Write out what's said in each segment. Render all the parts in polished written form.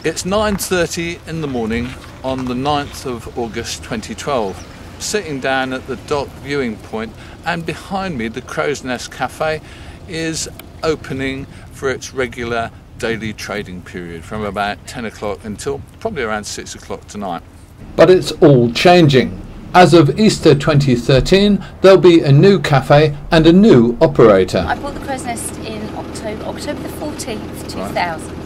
It's 9:30 in the morning on the 9th of August 2012, sitting down at the dock viewing point, and behind me the Crow's Nest Cafe is opening for its regular daily trading period from about 10 o'clock until probably around 6 o'clock tonight. But it's all changing. As of Easter 2013, there'll be a new cafe and a new operator. I bought the Crow's Nest in October the 14th, 2000.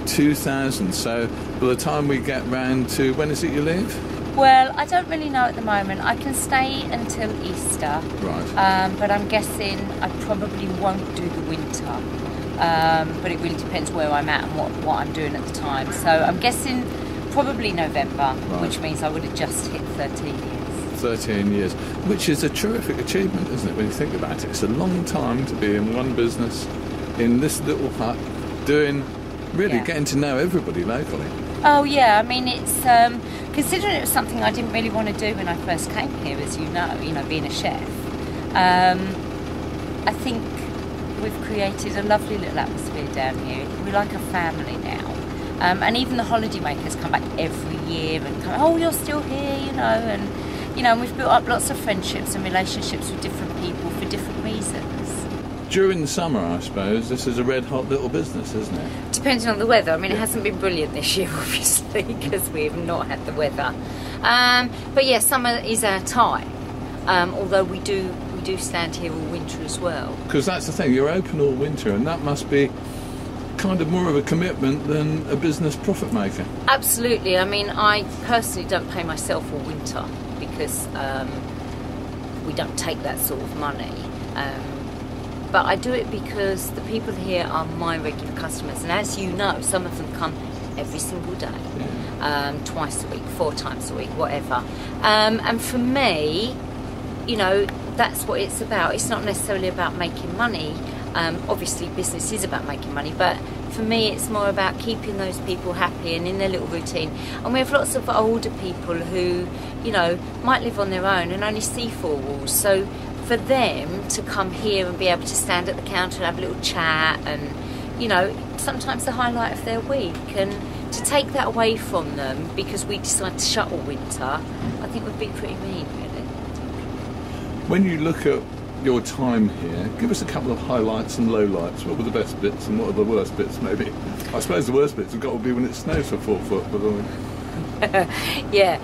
2000, so by the time we get round to, when is it you leave? Well, I don't really know at the moment. I can stay until Easter. Right. But I'm guessing I probably won't do the winter. But it really depends where I'm at and what I'm doing at the time. So I'm guessing probably November, right, which means I would have just hit 13 years. 13 years, which is a terrific achievement, isn't it, when you think about it? It's a long time to be in one business, in this little hut, doing, really getting to know everybody locally. Oh yeah, I mean, it's considering it was something I didn't really want to do when I first came here, as you know, being a chef. I think we've created a lovely little atmosphere down here. We're like a family now. And even the holidaymakers come back every year and come, oh, you're still here, and we've built up lots of friendships and relationships with different people for different reasons. During the summer, I suppose, this is a red-hot little business, isn't it? Depending on the weather. I mean, it hasn't been brilliant this year, obviously, because we've not had the weather. But yeah, summer is our time, although we do stand here all winter as well. Because that's the thing, you're open all winter, and that must be kind of more of a commitment than a business profit maker. Absolutely. I mean, I personally don't pay myself all winter because we don't take that sort of money. But I do it because the people here are my regular customers, and as you know, some of them come every single day, twice a week, 4 times a week, whatever. And for me, that's what it's about. It's not necessarily about making money. Obviously business is about making money, but for me it's more about keeping those people happy and in their little routine. And we have lots of older people who, might live on their own and only see 4 walls. So for them to come here and be able to stand at the counter and have a little chat and, sometimes the highlight of their week, and to take that away from them because we decide to shut all winter, I think would be pretty mean, really. When you look at your time here, give us a couple of highlights and lowlights. What were the best bits and what are the worst bits, maybe? I suppose the worst bits have got to be when it snows for 4 foot, but yeah,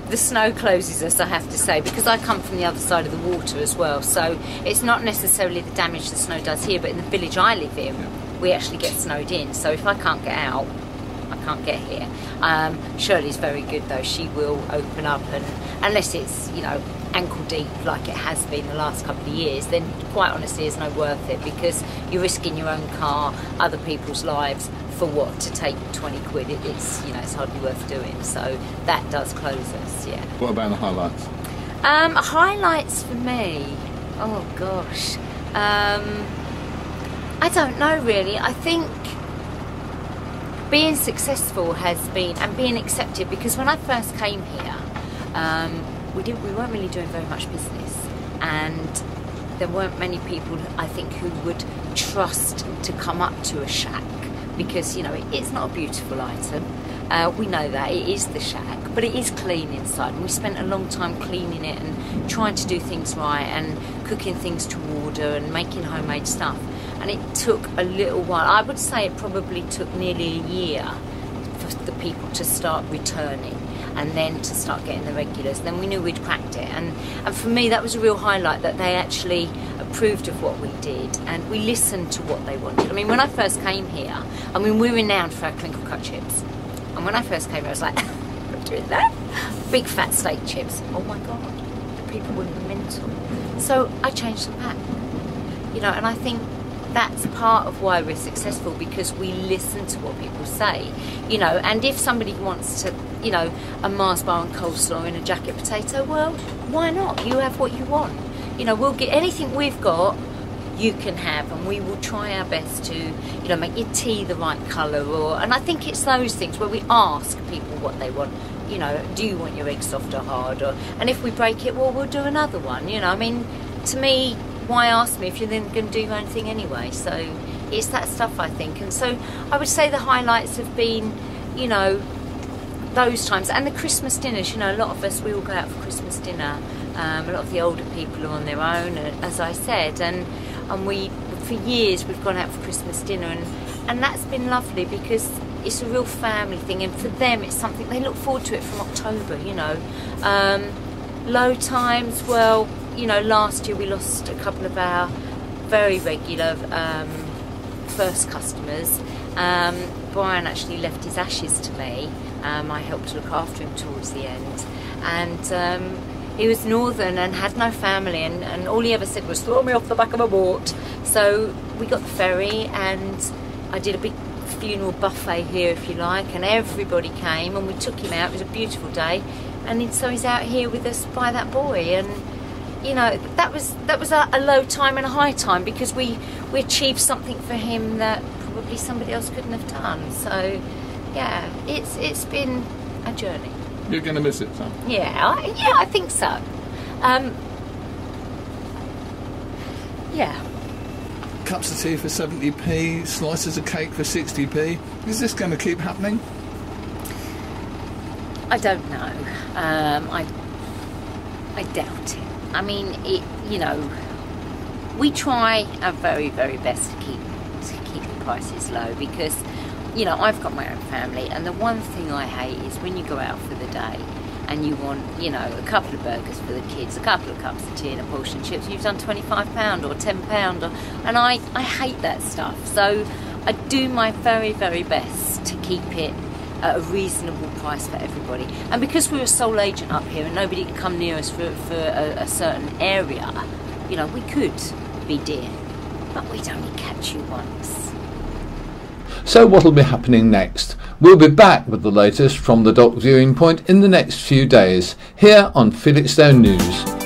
the snow closes us, I have to say, because I come from the other side of the water as well, so it's not necessarily the damage the snow does here, but in the village I live in, we actually get snowed in, so if I can't get out, I can't get here. Shirley's very good though, she will open up, and unless it's, ankle deep like it has been the last couple of years, then quite honestly it's no worth it, because you're risking your own car, other people's lives, for what? To take 20 quid, it's hardly worth doing. So that does close us, yeah. What about the highlights? Highlights for me, oh gosh, I don't know really. I think being successful has been, and being accepted, because when I first came here, we weren't really doing very much business, and there weren't many people, I think, who would trust to come up to a shack, because it's not a beautiful item. We know that it is the shack, but it is clean inside, and we spent a long time cleaning it and trying to do things right and cooking things to order and making homemade stuff. And it took a little while. I would say it probably took nearly a year for the people to start returning, and then to start getting the regulars. Then we knew we'd cracked it, and for me that was a real highlight, that they actually approved of what we did and we listened to what they wanted. I mean, when I first came here, we're renowned for our crinkle cut chips, and when I first came here I was like, I'm doing that? Big fat steak chips, oh my god, the people were mental. So I changed them back, and I think that's part of why we're successful, because we listen to what people say, and if somebody wants to, a Mars bar and coleslaw and a jacket potato, well, why not? You have what you want. We'll get anything we've got, you can have, and we will try our best to, make your tea the right colour, and I think it's those things where we ask people what they want. Do you want your eggs soft or hard? And if we break it, well, we'll do another one. To me, why ask me if you're then going to do your own thing anyway? So, it's that stuff, I think. And so I would say the highlights have been, you know, those times, and the Christmas dinners. You know, a lot of us, we all go out for Christmas dinner. A lot of the older people are on their own, as I said, and we, for years, we've gone out for Christmas dinner, and that's been lovely because it's a real family thing, and for them it's something they look forward to it from October, you know. Low times, well, you know, last year we lost a couple of our very regular first customers. Brian actually left his ashes to me. I helped to look after him towards the end, and he was northern and had no family, and all he ever said was, throw me off the back of a boat. So we got the ferry, and I did a big funeral buffet here, if you like, and everybody came, and we took him out. It was a beautiful day, and so he's out here with us by that buoy. And you know, that was a low time and a high time, because we achieved something for him that probably somebody else couldn't have done. So yeah, it's been a journey. You're going to miss it, Sam? Yeah, I think so. Yeah. Cups of tea for 70p, slices of cake for 60p. Is this going to keep happening? I don't know. I doubt it. I mean, you know, we try our very, very best to keep the prices low, because, you know, I've got my own family, and the one thing I hate is when you go out for the day and you want, you know, a couple of burgers for the kids, a couple of cups of tea and a portion of chips, you've done £25 or £10, and I hate that stuff. So I do my very, very best to keep it at a reasonable price for everybody. And because we're a sole agent up here and nobody can come near us for a certain area, you know, we could be dear, but we'd only catch you once. So what will be happening next? We'll be back with the latest from the dock viewing point in the next few days, here on Felixstowe News.